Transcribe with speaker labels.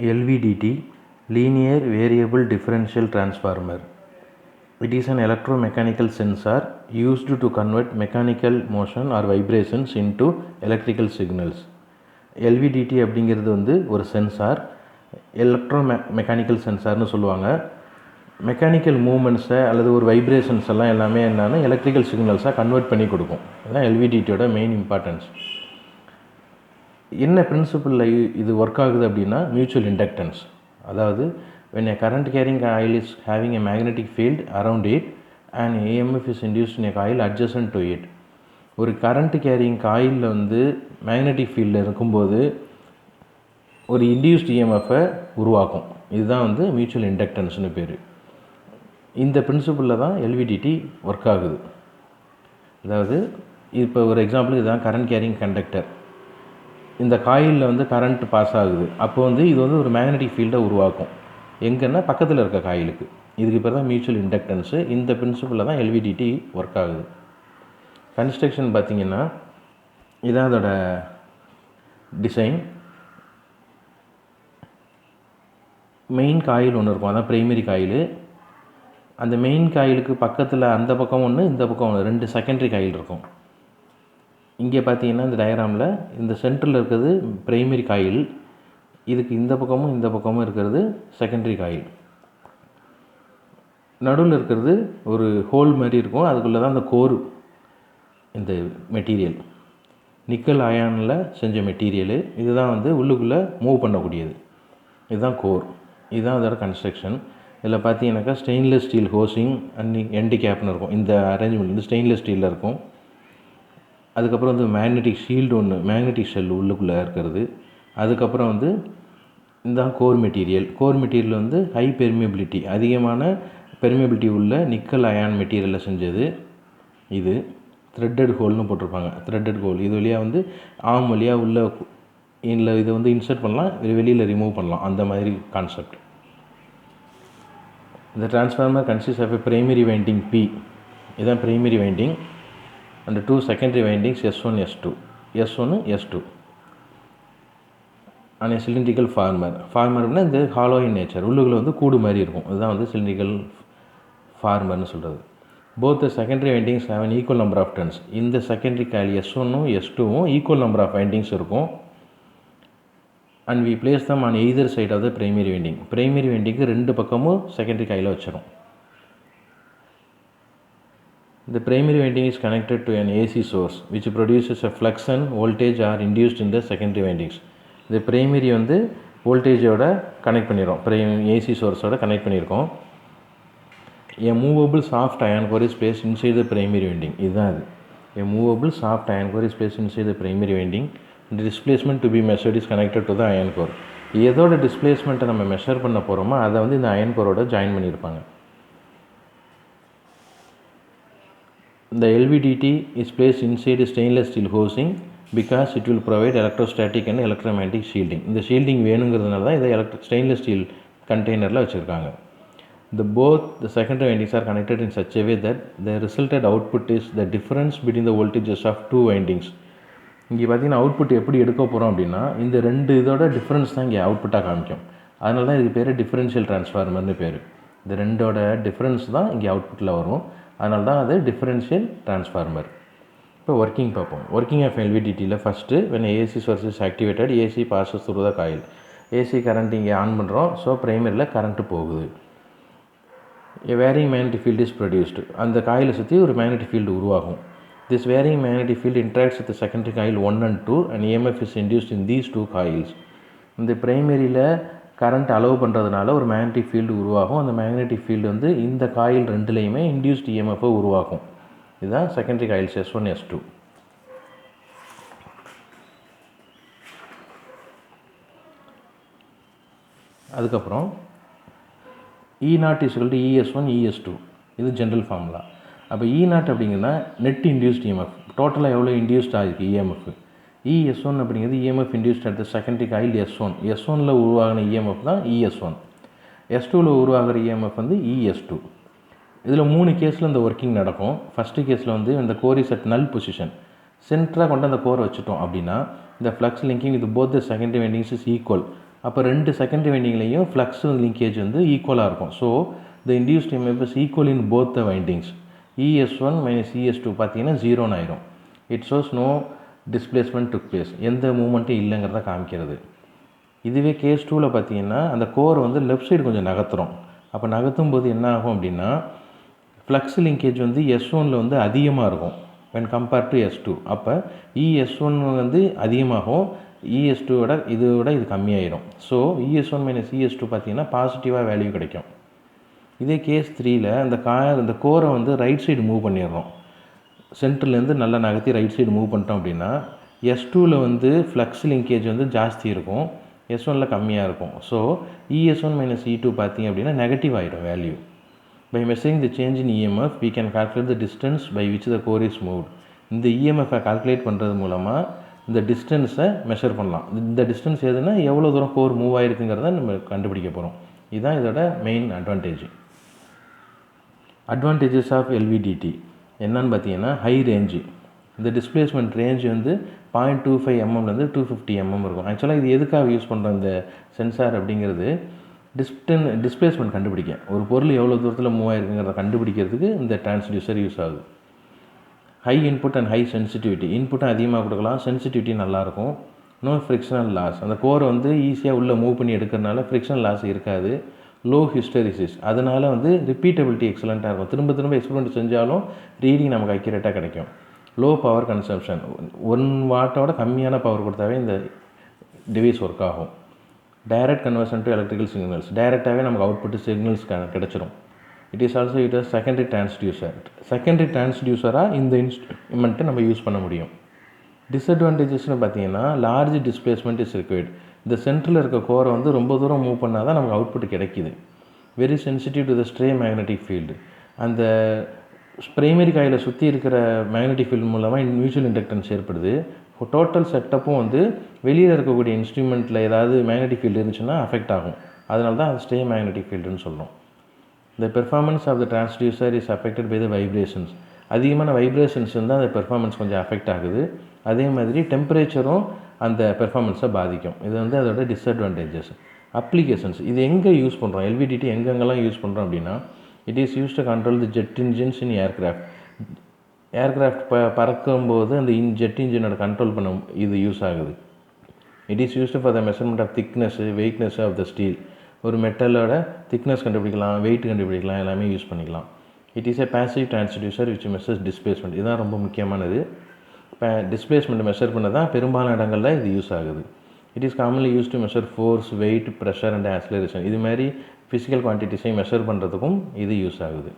Speaker 1: LVDT, Linear Variable Differential Transformer. It is an electromechanical sensor used to convert mechanical motion or vibrations into electrical signals. LVDT அப்படிங்கிறது வந்து ஒரு sensor, mechanical சென்சார்னு சொல்லுவாங்க. Mechanical மூமெண்ட்ஸை அல்லது ஒரு vibrations எல்லாம் எல்லாமே என்னென்னா எலக்ட்ரிக்கல் சிக்னல்ஸாக கன்வெர்ட் பண்ணி கொடுக்கும். இதுதான் எல்விடிடியோட மெயின் இம்பார்ட்டன்ஸ். என்ன பிரின்சிபலில் இது ஒர்க் ஆகுது அப்படின்னா மியூச்சுவல் இண்டக்டன்ஸ். அதாவது when a current carrying coil is having a magnetic field around it and EMF is induced in a coil adjacent to it. ஒரு கரண்ட் கேரிங் காயிலில் வந்து மேக்னெட்டிக் ஃபீல்டில் இருக்கும்போது ஒரு இன்டியூஸ்ட் இஎம்எஃப்பை உருவாக்கும். இதுதான் வந்து மியூச்சுவல் இண்டக்டன்ஸ்னு பேர். இந்த பிரின்சிபலில் தான் எல்விடிடி ஒர்க் ஆகுது. அதாவது இப்போ ஒரு எக்ஸாம்பிளுக்கு இதுதான் கரண்ட் கேரிங் கண்டக்டர். இந்த காயிலில் வந்து கரண்ட் பாஸ் ஆகுது. அப்போ வந்து இது வந்து ஒரு மேக்னெட்டிக் ஃபீல்டை உருவாக்கும். எங்கன்னா பக்கத்தில் இருக்க காயிலுக்கு. இதுக்கு பேர் தான் மியூச்சுவல் இண்டக்டன்ஸு. இந்த பிரின்சிபலில் தான் எல்விடிடி ஒர்க் ஆகுது. கன்ஸ்ட்ரக்ஷன் பார்த்திங்கன்னா இதான் அதோட டிசைன். மெயின் காயில் ஒன்று இருக்கும், அதான் ப்ரைமரி காயில். அந்த மெயின் காயிலுக்கு பக்கத்தில் அந்த பக்கம் ஒன்று, இந்த பக்கம் ஒன்று, 2 செகண்டரி காயில் இருக்கும். இங்கே பார்த்தீங்கன்னா இந்த டயக்ராமில் இந்த சென்டரில் இருக்கிறது ப்ரைமரி காயில், இதுக்கு இந்த பக்கமும் இந்த பக்கமும் இருக்கிறது செகண்டரி காயில். நடுவில் இருக்கிறது ஒரு ஹோல் மாதிரி இருக்கும், அதுக்குள்ளே தான் அந்த கோர். இந்த மெட்டீரியல் நிக்கல் அயானில் செஞ்ச மெட்டீரியலு. இதுதான் வந்து உள்ளுக்குள்ளே மூவ் பண்ணக்கூடியது. இதுதான் கோர். இதுதான் அதோட கன்ஸ்ட்ரக்ஷன். இதில் பார்த்தீங்கன்னாக்கா ஸ்டெயின்லெஸ் ஸ்டீல் ஹோசிங் அண்ட் எண்டு கேப்னு இருக்கும். இந்த அரேஞ்ச்மெண்ட் வந்து ஸ்டெயின்லெஸ் ஸ்டீலில் இருக்கும். அதுக்கப்புறம் வந்து மேக்னெட்டிக் ஷீல்டு ஒன்று, மேக்னெட்டிக் ஷெல் உள்ளுக்குள்ளே இருக்கிறது. அதுக்கப்புறம் வந்து இந்த கோர் மெட்டீரியல். கோர் மெட்டீரியல் வந்து ஹை பெர்மியபிலிட்டி, அதிகமான பெர்மியபிலிட்டி உள்ள நிக்கல் அயான் மெட்டீரியலில் செஞ்சது. இது த்ரெட்டட் ஹோல்னு போட்டிருப்பாங்க. த்ரெட்டட் ஹோல் இது வழியாக வந்து ஆம் வழியாக உள்ள இல்லை இதை வந்து இன்சர்ட் பண்ணலாம், வெளியில் ரிமூவ் பண்ணலாம், அந்த மாதிரி கான்செப்ட். இந்த transformer consist of a primary winding P, இதுதான் primary winding, and 2 secondary windings S1 S2 and cylindrical ஃபார்மர்னா இந்த ஹாலோ இன் நேச்சர், உள்ளுக்குள்ள வந்து கூடு மாதிரி இருக்கும். இதுதான் வந்து சிலிண்ட்ரிக்கல் ஃபார்மர்னு சொல்கிறது. Both the secondary windings have an equal number of turns. இந்த செகண்டரி காயில் S1ம் S2வும் ஈக்குவல் நம்பர் ஆஃப் வைண்டிங்ஸ் இருக்கும். And we place them on either side of the primary winding. Primary வைண்டிங்க்கு 2 பக்கமும் செகண்டரி காயில் வச்சிடும். The primary winding is connected to an AC source which produces a flux and voltage are induced in the secondary windings. இந்த primary வந்து வோல்டேஜோட connect பண்ணிடும், AC சோர்ஸோட connect பண்ணியிருக்கோம். A movable soft iron core is placed inside the primary winding. இதுதான் அது. A movable soft iron core is placed inside the primary winding. The displacement to be measured is connected to the iron core. எதோட டிஸ்பிளேஸ்மெண்ட்டை நம்ம measure பண்ண போகிறோமோ அதை வந்து இந்த iron கோரோட join பண்ணியிருப்பாங்க. The LVDT is placed inside a stainless steel housing because it will provide electrostatic and electromagnetic shielding. இந்த shielding வேணுங்கிறதுனால தான் இதை ஸ்டெயின்லெஸ் ஸ்டீல் கண்டெய்னரில் வச்சுருக்காங்க. Both the secondary windings are connected in such a way that the resulted output is the difference between the voltages of 2 windings. இங்கே பார்த்தீங்கன்னா output எப்படி எடுக்க போகிறோம் அப்படின்னா இந்த 2 இதோட டிஃப்ரென்ஸ் தான் இங்கே அவுட்புட்டாக காமிக்கும். அதனால தான் இதுக்கு பேர் டிஃப்ரென்ஷியல் டிரான்ஸ்ஃபார்மர்னு பேர். இந்த 2ஓட டிஃப்ரென்ஸ் தான் இங்கே அவுட்புட்டில் வரும். அதனால தான் அது டிஃப்ரென்ஷியல் டிரான்ஸ்ஃபார்மர். இப்போ ஒர்க்கிங் பார்ப்போம். ஒர்க்கிங் ஆஃப் எல்விடிடியில் first when AC source is activated, AC passes through the coil. AC current இங்கே ஆன் பண்ணுறோம். ஸோ ப்ரைமரியில் கரண்ட்டு போகுது. A varying magnetic field is produced. அந்த காயிலை சுற்றி ஒரு மேக்னெட்டிக் ஃபீல்டு உருவாகும். This varying magnetic field interacts with the secondary coil 1 and 2 and EMF is induced in these 2 coils. இந்த ப்ரைமரியில் current allow பண்ணுறதுனால ஒரு மேக்னெட்டிக் ஃபீல்டு உருவாகும். அந்த மேக்னெட்டிக் ஃபீல்டு வந்து இந்த காயில் 2லேயுமே இன்டியூஸ்ட் இஎம்எஃப்பை உருவாக்கும். இதுதான் செகண்டரி காயில்ஸ் S1 S2. அதுக்கப்புறம் E0 = ES1 ES2, இது ஜென்ரல் ஃபார்முலா. அப்போ E0 அப்படிங்கன்னா நெட் இன்டியூஸ்ட் இஎம்எஃப், டோட்டலாக எவ்வளோ இன்டியூஸ்ட் ஆகிருக்கு இஎம்எஃப். ES1 அப்படிங்கிறது EMF induced at the secondary coil S1ல் உருவாகின இஎம்எஃப் தான் ES1. S2வில் உருவாகிற இஎம்எஃப் வந்து ES2. இதில் 3 கேஸில் இந்த ஒர்க்கிங் நடக்கும். ஃபஸ்ட்டு கேஸில் வந்து இந்த core is at null position, சென்டராக கொண்டு அந்த கோரை வச்சுட்டோம் அப்படின்னா இந்த flux linking with both the secondary windings is equal. அப்போ 2 செகண்டரி வைண்டிங்லேயும் ஃப்ளக்ஸ் லிங்கேஜ் வந்து ஈக்குவலாக இருக்கும். So the induced EMF is equal in both the windings. ES1 minus ES2 பார்த்தீங்கன்னா 0ன்னு ஆயிரும். It shows no displacement took place, எந்த மூமெண்ட்டும் இல்லைங்கிறத காமிக்கிறது. இதுவே கேஸ் 2வில் பார்த்தீங்கன்னா அந்த கோர் வந்து லெஃப்ட் சைடு கொஞ்சம் நகர்த்துறோம். அப்போ நகர்த்தும் போது என்ன ஆகும் அப்படின்னா ஃப்ளக்ஸ் லிங்கேஜ் வந்து S1ல் வந்து அதிகமாக இருக்கும் when compared to S2. அப்போ ES1 வந்து அதிகமாகும், ES2 இதோட இது கம்மியாயிரும். ஸோ ES1 மைனஸ் ES2 பார்த்தீங்கன்னா பாசிட்டிவாக வேல்யூ கிடைக்கும். இதே கேஸ் 3ல் அந்த கோரை வந்து ரைட் சைடு மூவ் பண்ணிடுறோம். சென்டர்லேருந்து நல்லா நகர்த்தி ரைட் சைடு மூவ் பண்ணிட்டோம் அப்படின்னா S2வில் வந்து ஃப்ளக்ஸ் லிங்கேஜ் வந்து ஜாஸ்தி இருக்கும், S1ல் கம்மியாக இருக்கும். ஸோ ES1 மைனஸ் E2 பார்த்தீங்க அப்படின்னா நெகட்டிவ் ஆகிடும் value. By measuring the change in EMF, we can calculate the distance by which the core is moved. இந்த EMF கால்குலேட் பண்ணுறது மூலமாக இந்த டிஸ்டன்ஸை மெஷர் பண்ணலாம். இந்த டிஸ்டன்ஸ் எதுனா எவ்வளோ தூரம் கோர் மூவ் ஆகிருக்குங்கிறத நம்ம கண்டுபிடிக்க போகிறோம். இதுதான் இதோட main advantage. Advantages of LVDT என்னன்னு பார்த்தீங்கன்னா ஹை ரேஞ்சு. இந்த டிஸ்பிளேஸ்மெண்ட் ரேஞ்ச் வந்து 0.25 mmலேருந்து 250 mm இருக்கும். ஆக்சுவலாக இது எதுக்காக யூஸ் பண்ணுறோம் இந்த சென்சார் அப்படிங்கிறது டிஸ்பிளேஸ்மெண்ட் கண்டுபிடிக்க, ஒரு பொருள் எவ்வளோ தூரத்தில் மூவ் ஆகிருக்குங்கிறத கண்டுபிடிக்கிறதுக்கு இந்த டிரான்ஸ்டியூசர் யூஸ் ஆகுது. High input and high sensitivity, இன்புட்டும் அதிகமாக கொடுக்கலாம், சென்சிட்டிவிட்டி நல்லாயிருக்கும். நோ ஃப்ரிக்ஷனல் லாஸ், அந்த கோரை வந்து ஈஸியாக உள்ளே மூவ் பண்ணி எடுக்கிறதுனால ஃப்ரிக்ஷனல் லாஸ் இருக்காது. லோ ஹிஸ்டரிசிஸ், அதனால் வந்து ரிப்பீட்டபிலிட்டி எக்ஸலண்ட்டாக இருக்கும், திரும்ப திரும்ப எக்ஸ்பெரிமெண்ட் செஞ்சாலும் ரீடிங் நமக்கு அக்யூரேட்டாக கிடைக்கும். லோ பவர் கன்சம்ஷன், 1 வாட்டோட கம்மியான பவர் கொடுத்தாவே இந்த டிவைஸ் ஒர்க் ஆகும். Direct conversion to electrical signals, டைரெக்டாகவே நமக்கு அவுட்புட் சிக்னல்ஸ் கிடச்சிரும். It is also use as secondary transducer. Secondary டிரான்ஸ்டியூசராக இந்த இன்ஸ்ட்ருமெண்ட்டை நம்ம யூஸ் பண்ண முடியும். டிஸ்அட்வான்டேஜஸ்னு பார்த்தீங்கன்னா லார்ஜ் டிஸ்பிளேஸ்மெண்ட் இஸ் ரிக்வயர்ட். இந்த சென்டரில் இருக்க கோரை வந்து ரொம்ப தூரம் மூவ் பண்ணால் தான் நமக்கு அவுட்புட் கிடைக்கிது. Very sensitive to the stray magnetic field, அந்த பிரைமரி காயில் சுற்றி இருக்கிற மேக்னெட்டிக் ஃபீல்டு மூலமாக மியூச்சுவல் இண்டக்டன்ஸ் ஏற்படுது. டோட்டல் செட்டப்பும் வந்து வெளியில் இருக்கக்கூடிய இன்ஸ்ட்ருமெண்ட்டில் ஏதாவது மேக்னெட்டிக் ஃபீல்டு இருந்துச்சுன்னா அஃபெக்ட் ஆகும். அதனால தான் அது ஸ்ட்ரே மேக்னெட்டிக் ஃபீல்டுன்னு சொல்கிறோம். The performance of the transducer is affected by the vibrations. அதிகமான வைப்ரேஷன்ஸ் இருந்தால் அந்த பெர்ஃபார்மன்ஸ் கொஞ்சம் அஃபெக்ட் ஆகுது. அதே மாதிரி டெம்பரேச்சரும் அந்த பெர்ஃபார்மன்ஸை பாதிக்கும். இது வந்து அதோட டிஸ்அட்வான்டேஜஸ். அப்ளிகேஷன்ஸ், இது எங்கே யூஸ் பண்ணுறோம், LVDT எங்கெங்கெல்லாம் யூஸ் பண்ணுறோம் அப்படின்னா it is use to control the jet engines in aircraft. Aircraft பறக்கும்போது அந்த ஜெட் இன்ஜினோட கண்ட்ரோல் பண்ண இது யூஸ் ஆகுது. It is used for the measurement of thickness, weightness of the steel. ஒரு மெட்டலோட திக்னஸ் கண்டுபிடிக்கலாம், வெயிட் கண்டுபிடிக்கலாம், எல்லாமே யூஸ் பண்ணிக்கலாம். It is a passive transducer which measures displacement. இதுதான் ரொம்ப முக்கியமானது. இப்போ டிஸ்பிளேஸ்மெண்ட் மெஷர் பண்ண தான் பெரும்பாலான இடங்களில் இது யூஸ் ஆகுது. It is commonly use to measure force, weight, pressure and acceleration. இது மாதிரி ஃபிசிக்கல் குவான்டிட்டிஸையும் மெஷர் பண்ணுறதுக்கும் இது யூஸ் ஆகுது.